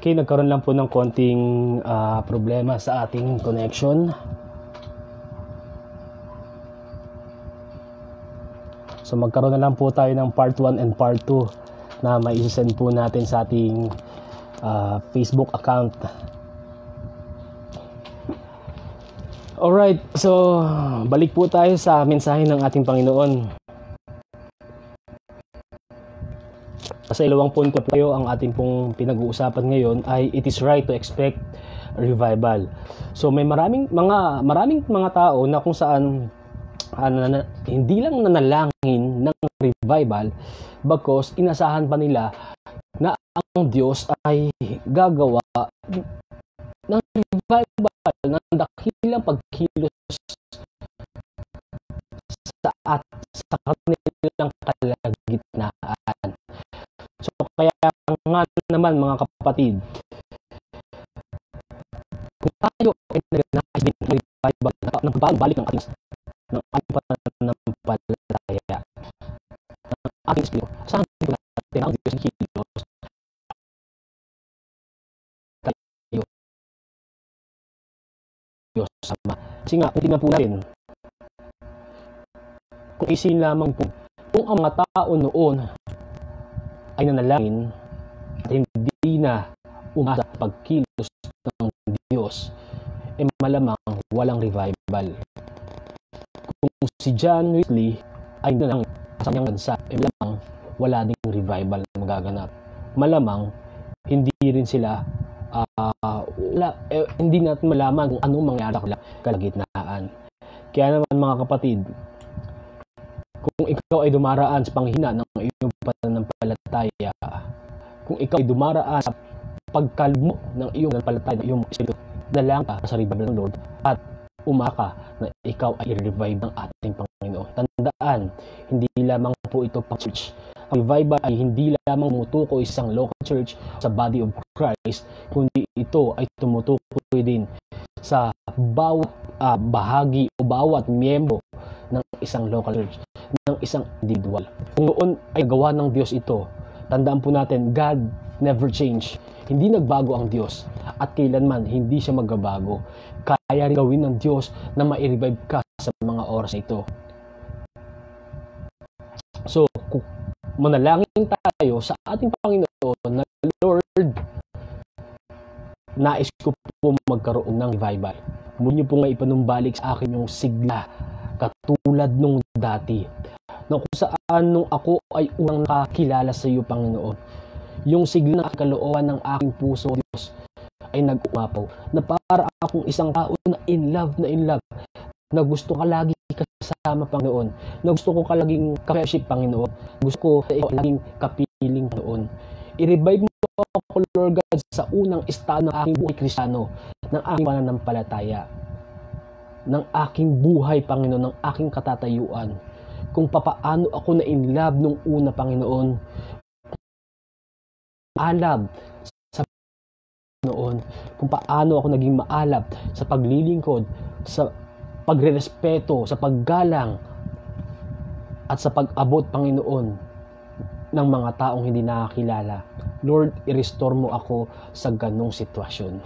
Okay, nagkaroon lang po ng konting problema sa ating connection. So magkaroon na lang po tayo ng part 1 and part 2 na mai-send po natin sa ating Facebook account. Alright, so balik po tayo sa mensahe ng ating Panginoon. Sa ilawang punto tayo, ang ating pong pinag-uusapan ngayon ay it is right to expect revival. So may maraming mga tao na kung saan hindi lang nanalangin ng revival because inasahan pa nila na ang Diyos ay gagawa ng revival ng dakilang pagkilos sa kanilang kalagitnaan. So kaya nga naman mga kapatid, kung tayo ay nagnanais din ng revival ng pagbalik ng ating pananampalataya ng ating espiritu, saan natin ang Diyos ang kilos tayo Diyos sama. Kasi nga, kung tingnan po natin, kung isin lamang po, kung ang mga tao noon ay nanalangin at hindi na umasa sa pagkilos ng Diyos, malamang walang revival. Kung si John Wesley ay nanalangin sa kanyang bansa, malamang wala ding revival na magaganap. Malamang hindi rin sila hindi natin malaman kung anong mangyari sa kalagitnaan. Kaya naman mga kapatid, kung ikaw ay dumaraan sa panghina ng iyong pananampalataya, kung ikaw ay dumaraan sa pagkalmo ng iyong pananampalataya, ng iyong espiritu, dalangin ka sa revival ng Lord at umaka na ikaw ay i-revive ng ating Panginoon. Tandaan, hindi lamang po ito pang church. Ang revival ay hindi lamang tumutukoy isang local church sa body of Christ, kundi ito ay tumutukoy din sa bawat bahagi o bawat miyembro ng isang local church, ng isang individual. Kung noon ay gawa ng Diyos ito, tandaan po natin, God never change. Hindi nagbago ang Diyos at kailanman hindi siya magbabago. Kaya rin gawin ng Diyos na ma-revive ka sa mga oras na ito. So, kung manalangin tayo sa ating Panginoon na Lord, nais ko po magkaroon ng revival. Muli niyo po nga ipanumbalik sa akin yung sigla katulad nung dati, na kung saan nung ako ay unang nakakilala sa iyo, Panginoon, yung sigla ng kalooban ng aking puso, Diyos, ay nag-umapaw, na para akong isang tao na in love, na gusto ka lagi kasama, Panginoon, na gusto ko ka laging ka-fellowship, Panginoon, gusto ko ikaw laging kapiling, Panginoon. I-revive mo ako, Lord God, sa unang estado ng aking buhay Kristiyano, ng aking pananampalataya, ng aking buhay, Panginoon, ng aking katatayuan, kung papaano ako na in love nung una, Panginoon, maalab sa Panginoon, kung paano ako naging maalab sa paglilingkod, sa pagrerespeto, sa paggalang, at sa pag-abot, Panginoon, ng mga taong hindi nakakilala. Lord, i-restore mo ako sa ganong sitwasyon.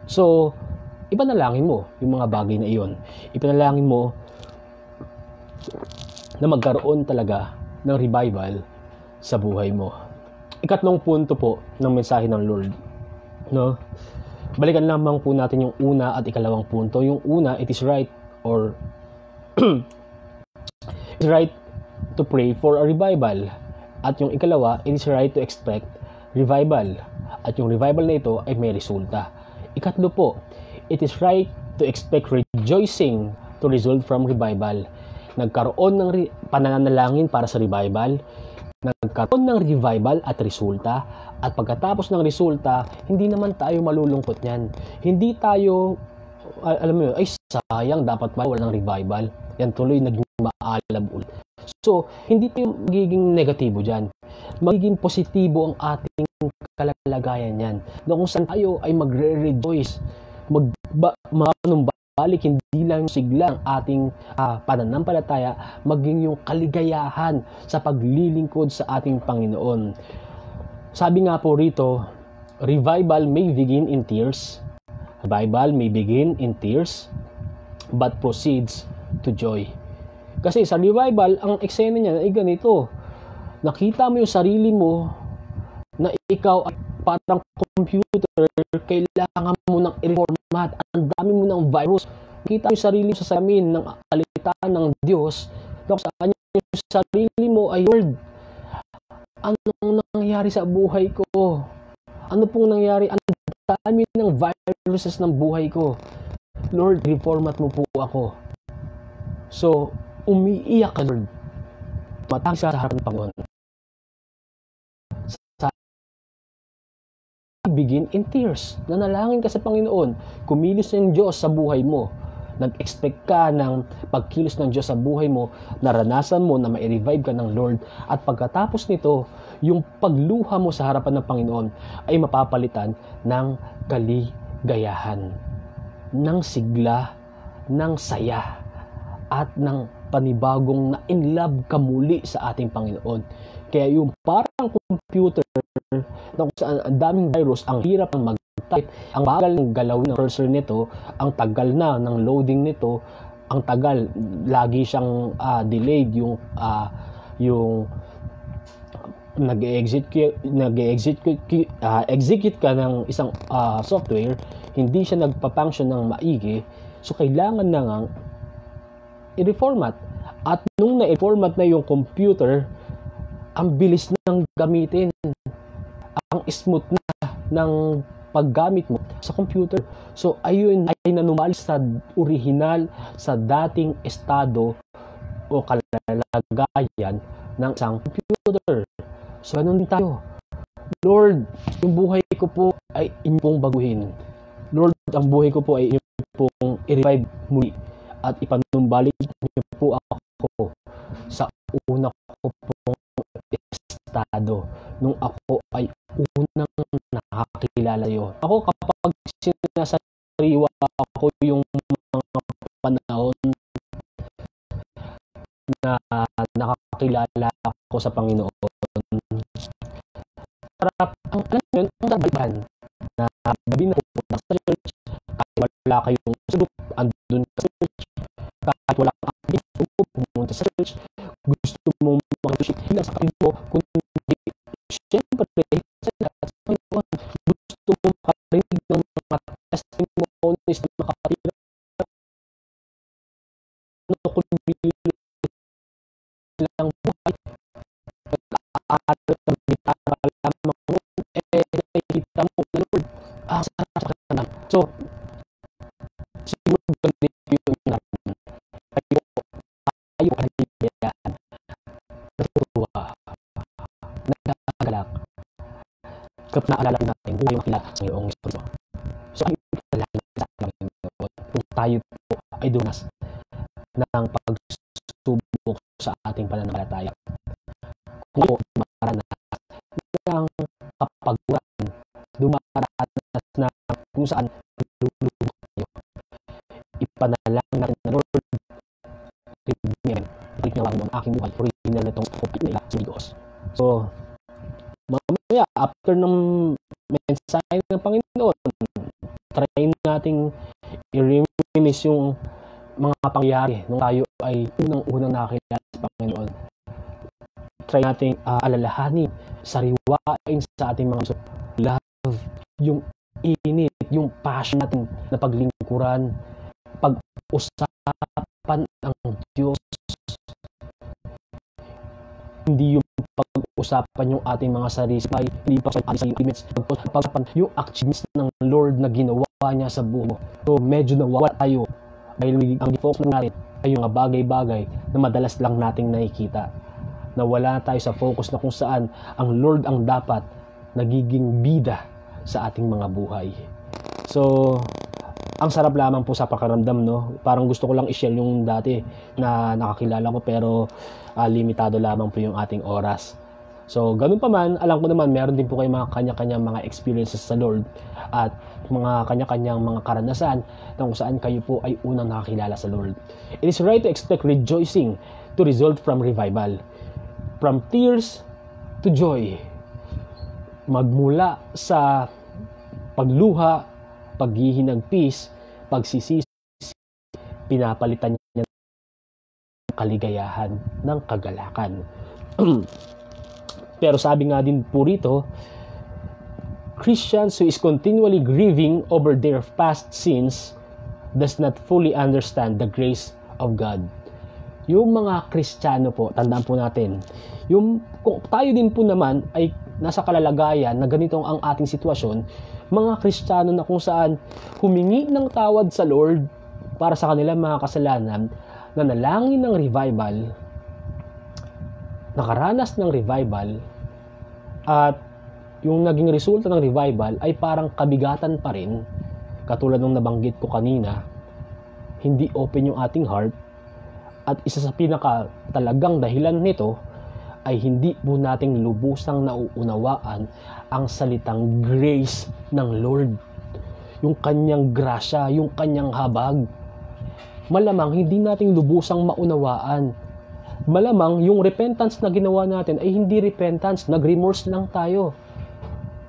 So, ipanalangin mo yung mga bagay na iyon. Ipanalangin mo na magkaroon talaga ng revival sa buhay mo. Ikatlong punto po ng mensahe ng Lord, no? Balikan lamang po natin yung una at ikalawang punto. Yung una, it is right or it's right to pray for a revival. At yung ikalawa, it is right to expect revival. At yung revival na ito ay may resulta. Ikatlo po, it is right to expect rejoicing to result from revival. Nagkaroon ng pananalangin para sa revival, nagkaroon ng revival at resulta, at pagkatapos ng resulta, hindi naman tayo malulungkot niyan. Hindi tayo, alam mo yun, ay sayang, dapat ba walang revival? Yan tuloy naging maalab ulit. So, hindi tayo magiging negatibo dyan. Magiging positibo ang ating kalalagayan yan. Na kung saan tayo ay magre-rejoice, manumbalik, hindi lang yung sigla ang ating pananampalataya, maging yung kaligayahan sa paglilingkod sa ating Panginoon. Sabi nga po rito, Revival may begin in tears. Revival may begin in tears, but proceeds to joy. Kasi sa revival, ang eksena niya ay ganito. Nakita mo yung sarili mo na ikaw ay parang computer, kailangan mo ng i-reformat. Ang dami mo ng virus. Nakita mo yung sarili mo sa salamin ng kalitaan ng Diyos, na kung saan yung sarili mo ay, Lord, anong nangyari sa buhay ko? Ano pong nangyari? Ang dami ng viruses ng buhay ko. Lord, reformat mo po ako. So, umiiyak ka, Lord. Matang siya sa harap ng Panginoon. Begin in tears. Nanalangin ka sa Panginoon. Kumilos ng Diyos sa buhay mo. Nag-expect ka ng pagkilos ng Diyos sa buhay mo, naranasan mo na ma-revive ka ng Lord, at pagkatapos nito, yung pagluha mo sa harapan ng Panginoon ay mapapalitan ng kaligayahan, ng sigla, ng saya, at ng panibagong na in love ka muli sa ating Panginoon. Kaya yung parang computer na kung saan ang daming virus, ang hirap ng mag-type, ang bagal ng galawin ng cursor nito, ang tagal na ng loading nito, ang tagal, lagi siyang delayed, yung execute ka ng isang software, hindi siya nagpa-function ng maigi, so kailangan na nga i-reformat. At nung na-reformat na yung computer, ang bilis nang gamitin, ang smooth na ng paggamit mo sa computer. So ayun ay nanumali sa original, sa dating estado o kalalagayan ng isang computer. So ganun din tayo. Lord, yung buhay ko po ay inyo pong baguhin. Lord, ang buhay ko po ay inyo pong i-revive muli at ipanumbalik niyo po ako sa una ko pong estado nung ako ay unang nakakilala yun. Ako kapag sinasariwa ako yung mga panahon na nakakilala ako sa Panginoon, sarap ang alam yun, ang dabihan na gabi na pupunta sa church, kahit wala kayong group, andun sa church, kahit wala kang activity, pumunta sa church, gusto mong mag-worship lang sa kapatid mo, kundi siyempre sa lahat sa Panginoon, gusto mong makarinig ng mga testimonies na makatira kundi lang buhay, nag-aaral ng gitara lamang mo, nakikita mo na Lord, sarap sa kanan. So, siguro ganito yung natin. Tayo kaligayahan, natutuwa, nagagalak, kapag naalala natin, buhay makilala sa iyong Espiritu. So, ay italangin sa Panginoon kung tayo po ay dumas ng pagsubok sa ating pananampalataya. Kung po dumaranas ng kapagpuran, dumaranas na kung saan lulubog tayo, ipanalangin natin na Lord, balik niya ang aking buhay, original na itong kopit na sa Diyos. So, mamaya, after ng mensahe ng Panginoon, try nating i-reminisce yung mga pangyayari nung tayo ay unang-unang nakakilala sa Panginoon. Try nating alalahanin, sariwain sa ating mga love, yung init, yung passion natin na paglingkuran, pag-usapan ang Diyos. Hindi yung pag-usapan yung ating mga sarili, hindi pa sa ating limits, pag-usapan yung achievements ng Lord na ginawa niya sa buhay mo. So medyo nawawala tayo dahil ang focus natin ay yung bagay-bagay na madalas lang nating nakikita. Nawala tayo sa focus na kung saan ang Lord ang dapat nagiging bida sa ating mga buhay. So, ang sarap lamang po sa pakiramdam, no? Parang gusto ko lang i-share yung dati na nakakilala ko pero limitado lamang po yung ating oras. So, ganun pa man, alam ko naman meron din po kayo mga kanya-kanyang mga experiences sa Lord at mga kanya-kanyang mga karanasan na kung saan kayo po ay unang nakakilala sa Lord. It is right to expect rejoicing to result from revival. From tears to joy. Magmula sa pagluha, paghihinagpis, pagsisisi, pinapalitan niya ng kaligayahan, ng kagalakan. Pero sabi nga din po rito, Christians who is continually grieving over their past sins does not fully understand the grace of God. Yung mga Kristiyano po, tandaan po natin, kung tayo din po naman ay nasa kalalagayan na ganito ang ating sitwasyon, mga Kristiyano na kung saan humingi ng tawad sa Lord para sa kanilang mga kasalanan, nanalangin ng revival, nakaranas ng revival, at yung naging resulta ng revival ay parang kabigatan pa rin, katulad ng nabanggit ko kanina, hindi open yung ating heart, at isa sa pinaka talagang dahilan nito ay hindi po nating lubusang nauunawaan ang salitang grace ng Lord, yung kanyang grasya, yung kanyang habag. Malamang hindi nating lubusang maunawaan. Malamang yung repentance na ginawa natin ay hindi repentance, nag-remorse lang tayo.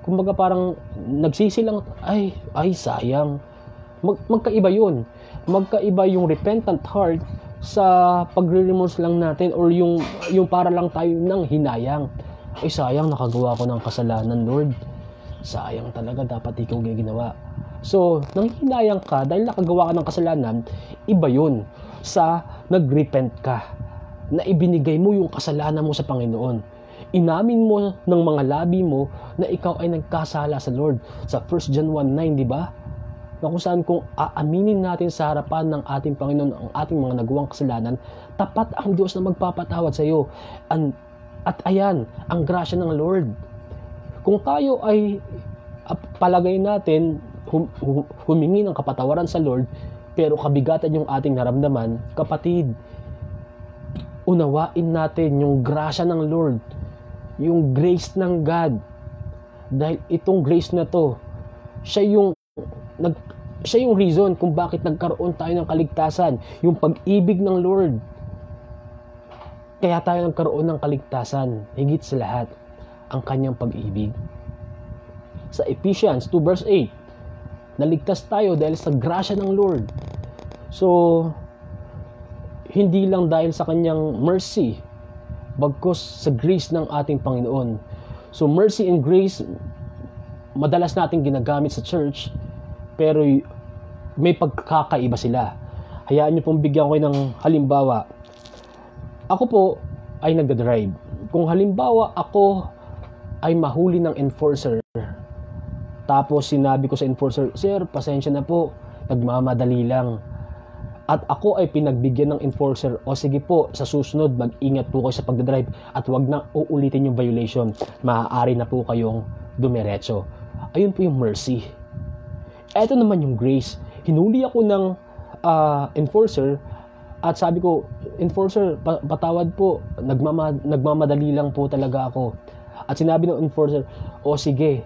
Kumbaga parang nagsisi lang, ay sayang. Magkaiba yun. Magkaiba yung repentant heart sa pagre-remorse lang natin, or yung para lang tayo ng hinayang. Ay sayang, nakagawa ko ng kasalanan, Lord. Sayang talaga, dapat ikaw ginawa. So, nanghihinayang ka dahil nakagawa ka ng kasalanan, iba yun sa nagrepent ka, na ibinigay mo yung kasalanan mo sa Panginoon. Inamin mo ng mga labi mo na ikaw ay nagkasala sa Lord. Sa 1 John 1:9, di ba? Na kung saan kung aaminin natin sa harapan ng ating Panginoon ang ating mga nagawang kasalanan, tapat ang Diyos na magpapatawad sa iyo. At ayan, ang grasya ng Lord. Kung tayo ay palagay natin humingi ng kapatawaran sa Lord, pero kabigatan yung ating naramdaman, kapatid, unawain natin yung grasya ng Lord, yung grace ng God. Dahil itong grace na to, siya yung reason kung bakit nagkaroon tayo ng kaligtasan, yung pag-ibig ng Lord. Kaya tayo nagkaroon ng kaligtasan, higit sa lahat, ang kanyang pag-ibig. Sa Ephesians 2 verse 8, naligtas tayo dahil sa grasya ng Lord. So, hindi lang dahil sa kanyang mercy, bagkus sa grace ng ating Panginoon. So, mercy and grace, madalas natin ginagamit sa church, pero may pagkakaiba sila. Hayaan niyo pong bigyan ko ng halimbawa. Ako po ay nagdadrive. Kung halimbawa ako ay mahuli ng enforcer, tapos sinabi ko sa enforcer, "Sir, pasensya na po, nagmamadali lang." At ako ay pinagbigyan ng enforcer, "O sige po, sa susunod mag-ingat po kayo sa pagdadrive at wag na uulitin yung violation. Maaari na po kayong dumiretso." Ayun po yung mercy. Eto naman yung grace. Hinuli ako ng enforcer at sabi ko, "Enforcer, patawad po. Nagmamadali lang po talaga ako." At sinabi ng enforcer, "O sige,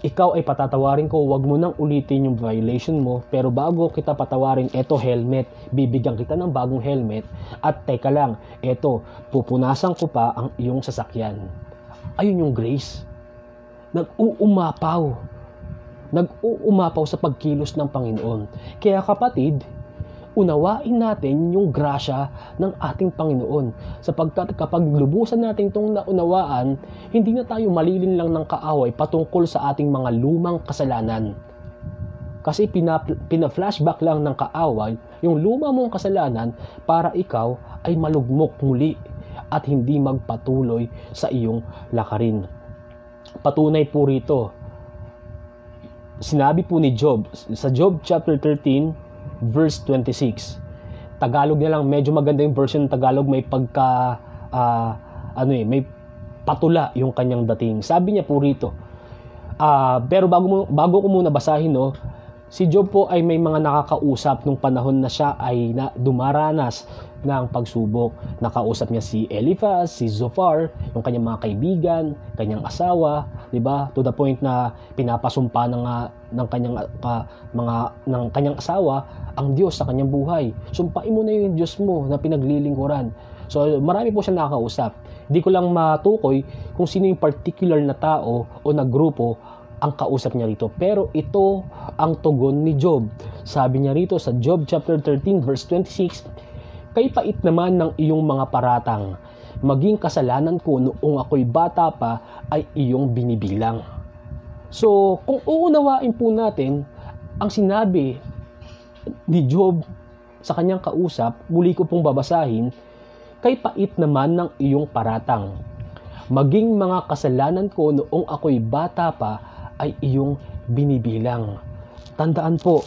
ikaw ay patatawarin ko, wag mo nang ulitin yung violation mo, pero bago kita patawarin, eto helmet, bibigyan kita ng bagong helmet, at teka lang, eto, pupunasan ko pa ang iyong sasakyan." Ayun yung grace. Nag-uumapaw sa pagkilos ng Panginoon. Kaya kapatid, unawain natin yung grasya ng ating Panginoon. Sapagkat kapag lubusan natin itong naunawaan, hindi na tayo malilin lang ng kaaway patungkol sa ating mga lumang kasalanan. Kasi pina-flashback lang ng kaaway yung luma mong kasalanan para ikaw ay malugmok muli at hindi magpatuloy sa iyong lakarin. Patunay po rito, sinabi po ni Job, sa Job chapter 13, verse 26. Tagalog na lang, medyo maganda yung version ng Tagalog, may pagka may patula yung kanyang dating. Sabi niya po rito, pero bago ko muna basahin, si Job po ay may mga nakakausap nung panahon na siya ay dumaranas ng pagsubok. Nakausap niya si Eliphaz, si Zophar, yung kanyang mga kaibigan, kanyang asawa, 'di ba? To the point na pinapasumpa ng kanyang asawa ang Diyos sa kanyang buhay. Sumpain mo na yung Diyos mo na pinaglilingkuran. So, marami po siya nakakausap. Hindi ko lang matukoy kung sino yung particular na tao o na grupo ang kausap niya rito. Pero ito ang tugon ni Job. Sabi niya rito sa Job chapter 13 verse 26, "Kay pait naman ng iyong mga paratang, maging kasalanan ko noong ako'y bata pa ay iyong binibilang." So, kung uunawain po natin ang sinabi ni Job sa kanyang kausap, muli ko pong babasahin, "Kay pait naman ng iyong paratang, maging mga kasalanan ko noong ako'y bata pa ay iyong binibilang." Tandaan po,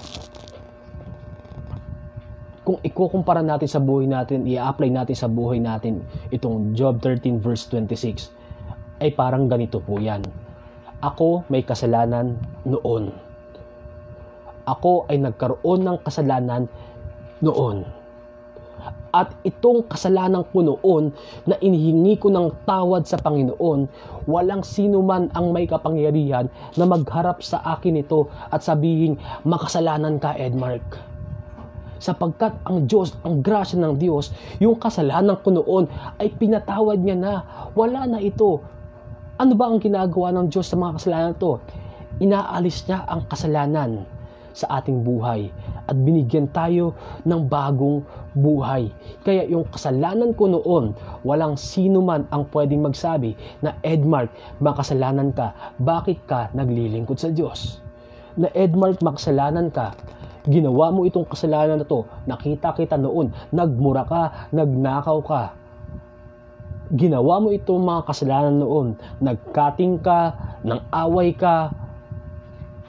kung ikukumpara natin sa buhay natin, i-apply natin sa buhay natin itong Job 13 verse 26, ay parang ganito po yan. Ako may kasalanan noon. Ako ay nagkaroon ng kasalanan noon. At itong kasalanan ko noon na inihingi ko ng tawad sa Panginoon, walang sino man ang may kapangyarihan na magharap sa akin ito at sabihin, "Makasalanan ka, Edmark." Sapagkat ang Diyos, ang grasya ng Diyos, yung kasalanan ko noon ay pinatawad niya na. Wala na ito. Ano ba ang ginagawa ng Diyos sa mga kasalanan ito? Inaalis niya ang kasalanan sa ating buhay at binigyan tayo ng bagong buhay. Kaya yung kasalanan ko noon, walang sino man ang pwedeng magsabi na, "Edmark, makasalanan ka. Bakit ka naglilingkod sa Diyos?" Na, "Edmark, makasalanan ka. Ginawa mo itong kasalanan na to. Nakita kita noon. Nagmura ka, nagnakaw ka. Ginawa mo itong mga kasalanan noon. Nagkating ka, nang away ka.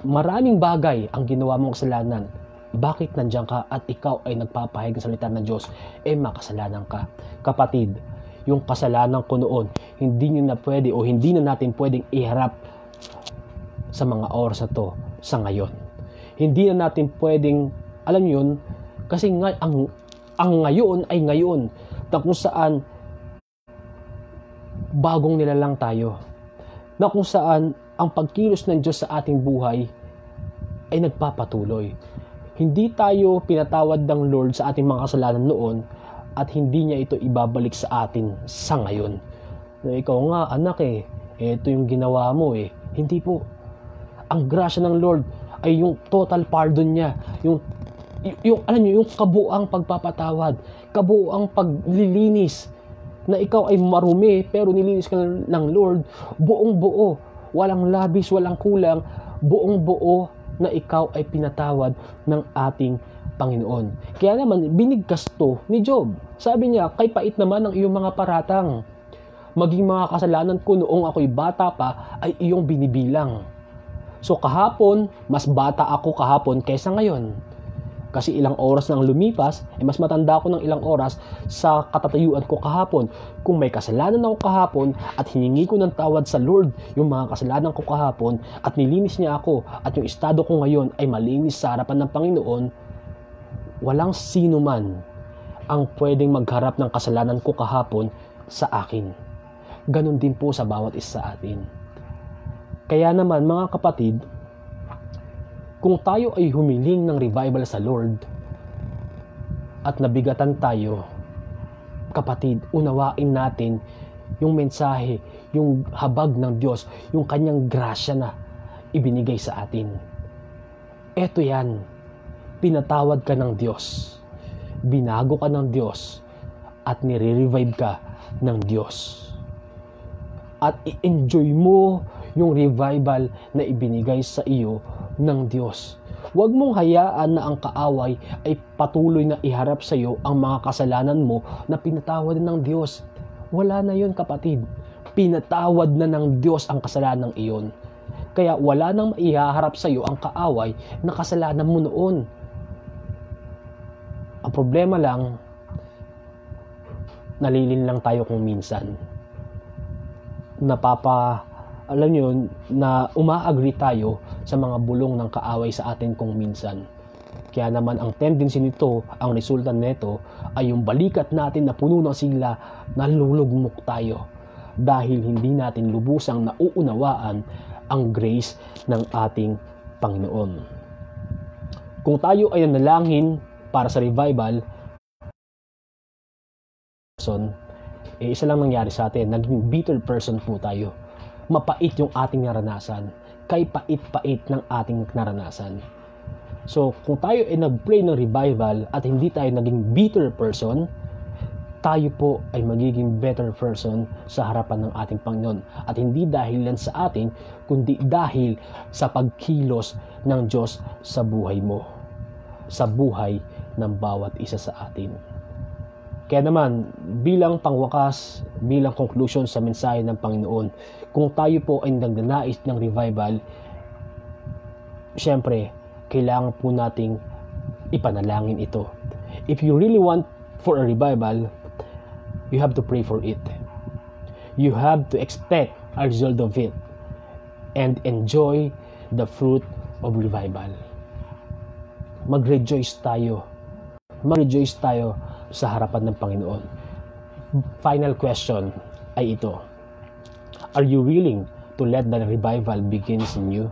Maraming bagay ang ginawa mong kasalanan. Bakit nandiyan ka at ikaw ay nagpapahayag ng salita ng Diyos? Makasalanan ka." Kapatid, yung kasalanan ko noon, hindi nyo na pwede o hindi na natin pwedeng iharap sa mga oras na to sa ngayon. Hindi na natin pwedeng, alam yun, kasi ang ngayon ay ngayon, na kung saan bagong nilalang tayo, na kung saan ang pagkilos ng Diyos sa ating buhay ay nagpapatuloy. Hindi tayo pinatawad ng Lord sa ating mga kasalanan noon at hindi niya ito ibabalik sa atin sa ngayon. Ikaw nga, anak ito yung ginawa mo Hindi po. Ang grasya ng Lord ay yung total pardon niya, yung alam niyo, yung kabuuang pagpapatawad, kabuuang paglilinis, na ikaw ay marumi pero nilinis ka ng Lord, buong buo, walang labis, walang kulang, buong buo na ikaw ay pinatawad ng ating Panginoon. Kaya naman, binigkas to ni Job. Sabi niya, "Kay pait naman ang iyong mga paratang, maging mga kasalanan ko noong ako'y bata pa ay iyong binibilang." So kahapon, mas bata ako kahapon kaysa ngayon. Kasi ilang oras nang lumipas, mas matanda ako ng ilang oras sa katatayuan ko kahapon. Kung may kasalanan ako kahapon at hiningi ko ng tawad sa Lord yung mga kasalanan ko kahapon at nilinis niya ako at yung estado ko ngayon ay malinis sa harapan ng Panginoon, walang sino man ang pwedeng magharap ng kasalanan ko kahapon sa akin. Ganon din po sa bawat isa sa atin. Kaya naman mga kapatid, kung tayo ay humiling ng revival sa Lord at nabigatan tayo, kapatid, unawain natin yung mensahe, yung habag ng Diyos, yung kanyang grasya na ibinigay sa atin. Eto yan, pinatawad ka ng Diyos, binago ka ng Diyos, at nire-revive ka ng Diyos. At i-enjoy mo yung revival na ibinigay sa iyo ng Diyos. Huwag mong hayaan na ang kaaway ay patuloy na iharap sa iyo ang mga kasalanan mo na pinatawad ng Diyos. Wala na yun, kapatid. Pinatawad na ng Diyos ang kasalanan iyon. Kaya wala nang maihaharap sa iyo ang kaaway na kasalanan mo noon. Ang problema lang, nalilin lang tayo kung minsan. Alam nyo, na uma-agree tayo sa mga bulong ng kaaway sa atin kung minsan. Kaya naman ang tendency nito, ang resulta nito, ay yung balikat natin na puno ng sigla, nalulugmok tayo. Dahil hindi natin lubusang nauunawaan ang grace ng ating Panginoon. Kung tayo ay nanalangin para sa revival, isa lang nangyari sa atin, naging bitter person po tayo. Mapait yung ating naranasan. kay pait-pait ng ating naranasan. So, kung tayo ay nag-pray ng revival at hindi tayo naging bitter person, tayo po ay magiging better person sa harapan ng ating Panginoon. At hindi dahil lang sa atin, kundi dahil sa pagkilos ng Diyos sa buhay mo, sa buhay ng bawat isa sa atin. Kaya naman, bilang pangwakas, bilang conclusion sa mensahe ng Panginoon, kung tayo po ay nagnanais ng revival, syempre, kailangan po nating ipanalangin ito. If you really want for a revival, you have to pray for it. You have to expect a result of it and enjoy the fruit of revival. Mag-rejoice tayo. Mag-rejoice tayo sa harapan ng Panginoon. Final question ay ito. Are you willing to let the revival begins in you?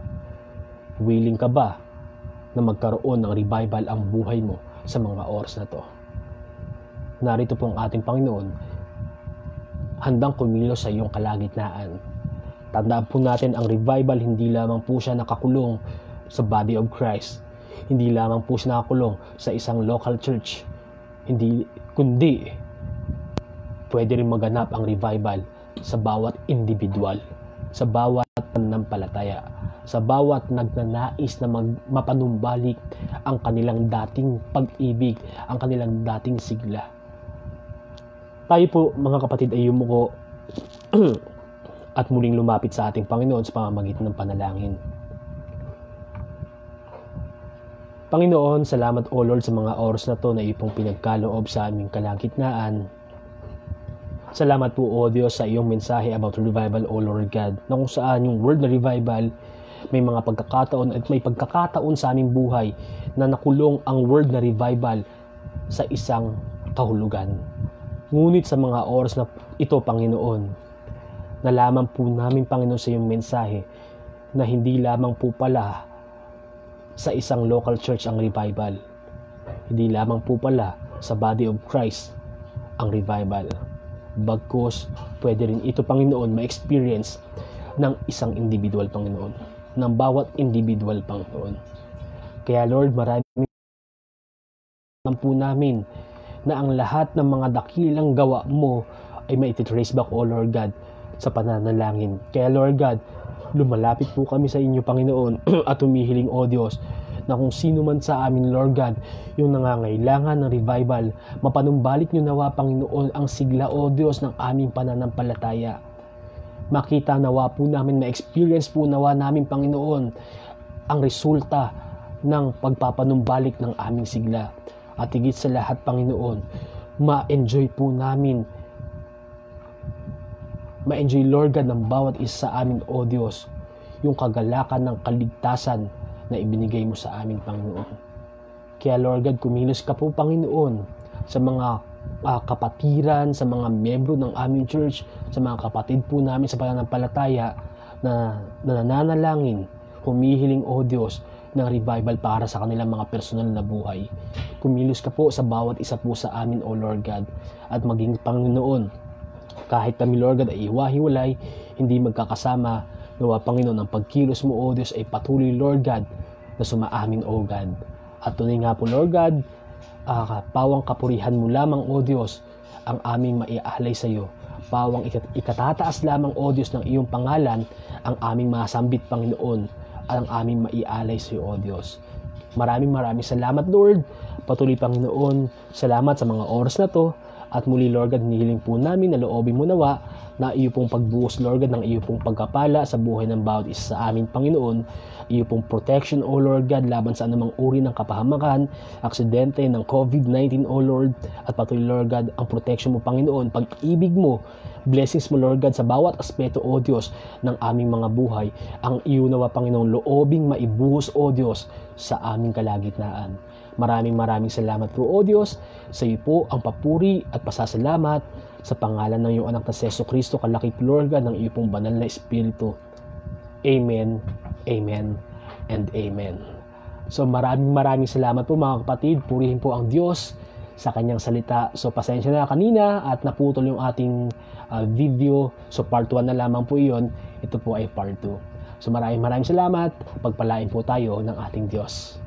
Willing ka ba na magkaroon ng revival ang buhay mo sa mga oras na to? Narito po ang ating Panginoon, handang kumilos sa iyong kalagitnaan. Tandaan po natin, ang revival hindi lamang po siya nakakulong sa body of Christ. Hindi lamang po siya nakakulong sa isang local church. Kundi pwede rin maganap ang revival sa bawat individual, sa bawat pananampalataya, sa bawat nagnanais na mapanumbalik ang kanilang dating pag-ibig, ang kanilang dating sigla. Tayo po mga kapatid ay yumuko at muling lumapit sa ating Panginoon sa pamamagitan ng panalangin. Panginoon, salamat o Lord sa mga oras na to na iyong pinagkaloob sa aming kalagitnaan. Salamat po o Diyos sa iyong mensahe about revival o Lord God, na kung saan yung word na revival, may mga pagkakataon at may pagkakataon sa aming buhay na nakulong ang word na revival sa isang kahulugan. Ngunit sa mga oras na ito, Panginoon, nalaman po namin, Panginoon, sa iyong mensahe na hindi lamang po pala sa isang local church ang revival. Hindi lamang po pala sa body of Christ ang revival. Bagkus, pwede rin ito, Panginoon, ma-experience ng isang individual, Panginoon. Ng bawat individual, Panginoon. Kaya, Lord, maraming po namin na ang lahat ng mga dakilang gawa mo ay maititrace back, O Lord God, sa pananalangin. Kaya, Lord God, lumalapit po kami sa inyo, Panginoon, at humihiling, O Diyos, na kung sino man sa amin, Lord God, yung nangangailangan ng revival, mapanumbalik nyo nawa, Panginoon, ang sigla, O Diyos, ng aming pananampalataya. Makita nawa po namin, ma-experience po nawa namin, Panginoon, ang resulta ng pagpapanumbalik ng aming sigla. At higit sa lahat, Panginoon, ma-enjoy po namin, ma-enjoy, Lord God, ng bawat isa sa amin, O Diyos, yung kagalakan ng kaligtasan na ibinigay mo sa amin, Panginoon. Kaya, Lord God, kumilos ka po, Panginoon, sa mga kapatiran, sa mga membro ng aming church, sa mga kapatid po namin sa pananampalataya na nananalangin, humihiling, O Diyos, ng revival para sa kanilang mga personal na buhay. Kumilos ka po sa bawat isa po sa amin, O Lord God, at maging Panginoon, kahit kami, Lord God, ay iwahiwalay, hindi magkakasama, nawa, Panginoon, ang pagkilos mo, O Diyos, ay patuloy, Lord God, na sumaamin, O God. At tunay nga po, Lord God, pawang kapurihan mo lamang, O Diyos, ang aming maiaalay sa iyo. Pawang ikatataas lamang, O Diyos, ng iyong pangalan, ang aming masambit, Panginoon, at ang aming maialay sa iyo, O Diyos. Maraming salamat, Lord. Patuloy, Panginoon, salamat sa mga oras na to. At muli, Lord God, hinihiling po namin na loobin mo nawa na iyo pong pagbuhos, Lord God, ng iyo pong pagkapala sa buhay ng bawat isa sa amin, Panginoon. Iyo pong protection, O Lord God, laban sa anumang uri ng kapahamakan, aksidente ng COVID-19, O Lord. At patuloy, Lord God, ang protection mo, Panginoon, pag-ibig mo, blessings mo, Lord God, sa bawat aspeto, O Diyos, ng aming mga buhay. Ang iyo nawa, Panginoon, loobing maibuhos, O Diyos, sa aming kalagitnaan. Maraming salamat po, O Diyos. Sa iyo po ang papuri at pasasalamat sa pangalan ng iyong anak na Jesu Kristo, kalakip, Lord God, ng iyo pong banal na Espiritu. Amen, amen, and amen. So maraming salamat po, mga kapatid. Purihin po ang Diyos sa kanyang salita. So pasensya na kanina at naputol yung ating video. So part 1 na lamang po iyon. Ito po ay part 2. So maraming salamat. Pagpalain po tayo ng ating Diyos.